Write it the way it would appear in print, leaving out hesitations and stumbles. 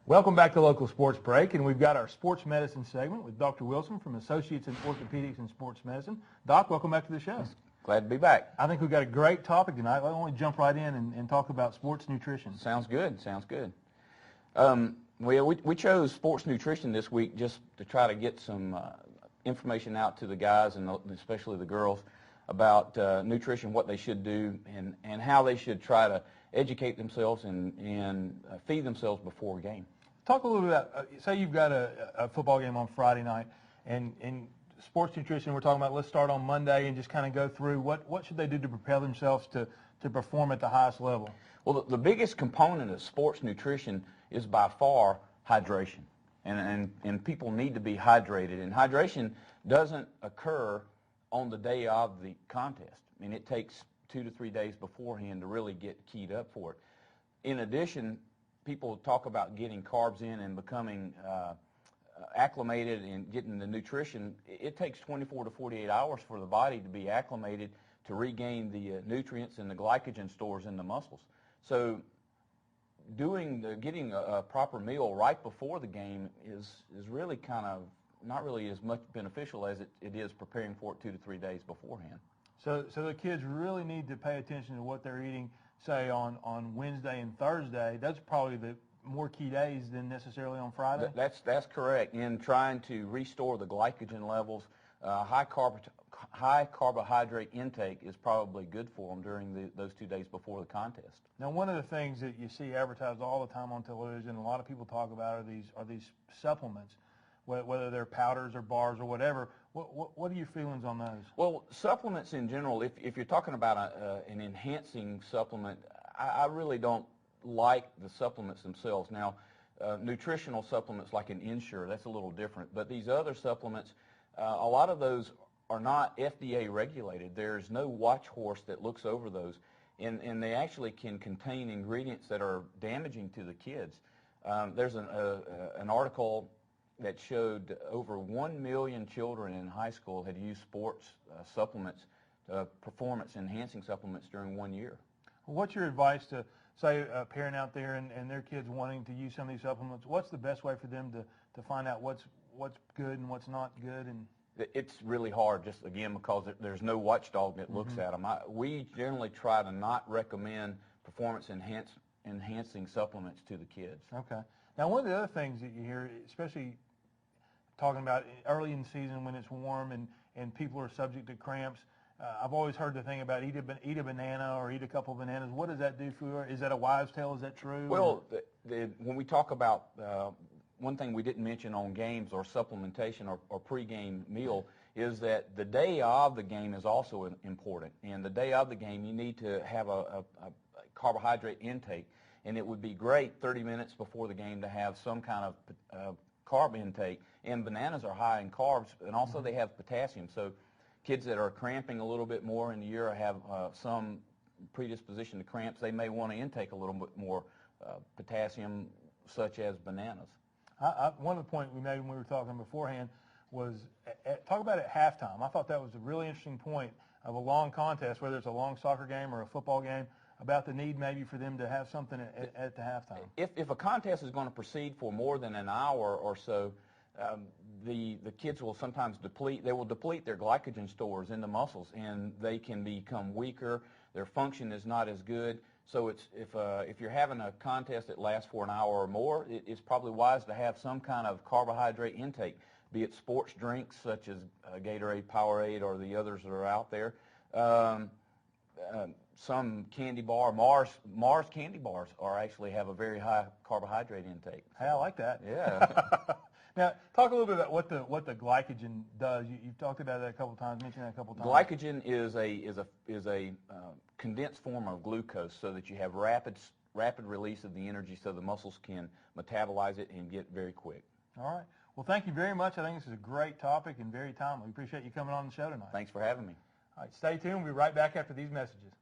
Welcome back to Local Sports Break, and we've got our sports medicine segment with Dr. Wilson from Associates in Orthopedics and Sports Medicine. Doc, welcome back to the show. Glad to be back. I think we've got a great topic tonight. I want to jump right in and talk about sports nutrition. Sounds good. Sounds good. We chose sports nutrition this week just to try to get some information out to the guys and especially the girls about nutrition, what they should do, and how they should try to educate themselves and feed themselves before a game. Talk a little bit about, say you've got a football game on Friday night, and sports nutrition we're talking about, let's start on Monday and just kind of go through what should they do to prepare themselves to perform at the highest level? Well, the biggest component of sports nutrition is by far hydration, and people need to be hydrated, and hydration doesn't occur on the day of the contest. I mean, it takes 2 to 3 days beforehand to really get keyed up for it. In addition, people talk about getting carbs in and becoming acclimated and getting the nutrition. It takes 24 to 48 hours for the body to be acclimated to regain the nutrients and the glycogen stores in the muscles. So getting a proper meal right before the game is really kind of not really as much beneficial as it is preparing for it 2 to 3 days beforehand. So the kids really need to pay attention to what they're eating, say, on Wednesday and Thursday. That's probably the more key days than necessarily on Friday? That's correct. In trying to restore the glycogen levels, high carbohydrate intake is probably good for them during those 2 days before the contest. Now, one of the things that you see advertised all the time on television, a lot of people talk about are these supplements, whether they're powders or bars or whatever. What are your feelings on those? Well, supplements in general, if you're talking about an enhancing supplement, I really don't like the supplements themselves. Now, nutritional supplements like an Ensure, that's a little different. But these other supplements, a lot of those are not FDA regulated. There's no watch horse that looks over those. And they actually can contain ingredients that are damaging to the kids. There's an article that showed over 1 million children in high school had used sports supplements, performance-enhancing supplements during 1 year. What's your advice to, say, a parent out there and their kids wanting to use some of these supplements? What's the best way for them to find out what's good and what's not good? And it's really hard, just again, because there's no watchdog that looks at them. We generally try to not recommend performance-enhancing supplements to the kids. Okay. Now, one of the other things that you hear, especially talking about early in the season when it's warm and people are subject to cramps, I've always heard the thing about eat a banana or eat a couple of bananas. What does that do for you? Is that a wives' tale? Is that true? Well, when we talk about one thing we didn't mention on games or supplementation or pregame meal is that the day of the game is also important. And the day of the game, you need to have a carbohydrate intake. And it would be great 30 minutes before the game to have some kind of carb intake. And bananas are high in carbs, and also they have potassium. So kids that are cramping a little bit more in the year or have some predisposition to cramps, they may want to intake a little bit more potassium, such as bananas. One of the points we made when we were talking beforehand was talk about it at halftime. I thought that was a really interesting point of a long contest, whether it's a long soccer game or a football game, about the need maybe for them to have something at the halftime. If a contest is going to proceed for more than an hour or so, the kids will sometimes deplete their glycogen stores in the muscles, and they can become weaker. Their function is not as good. So if you're having a contest that lasts for an hour or more, it's probably wise to have some kind of carbohydrate intake, be it sports drinks such as Gatorade, Powerade, or the others that are out there. Some candy bar, Mars candy bars actually have a very high carbohydrate intake. Hey, I like that. Yeah. Now, talk a little bit about what the glycogen does. You've talked about that a couple of times, mentioned that a couple of times. Glycogen is a condensed form of glucose, so that you have rapid release of the energy, so the muscles can metabolize it and get very quick. All right. Well, thank you very much. I think this is a great topic and very timely. We appreciate you coming on the show tonight. Thanks for having me. All right, stay tuned. We'll be right back after these messages.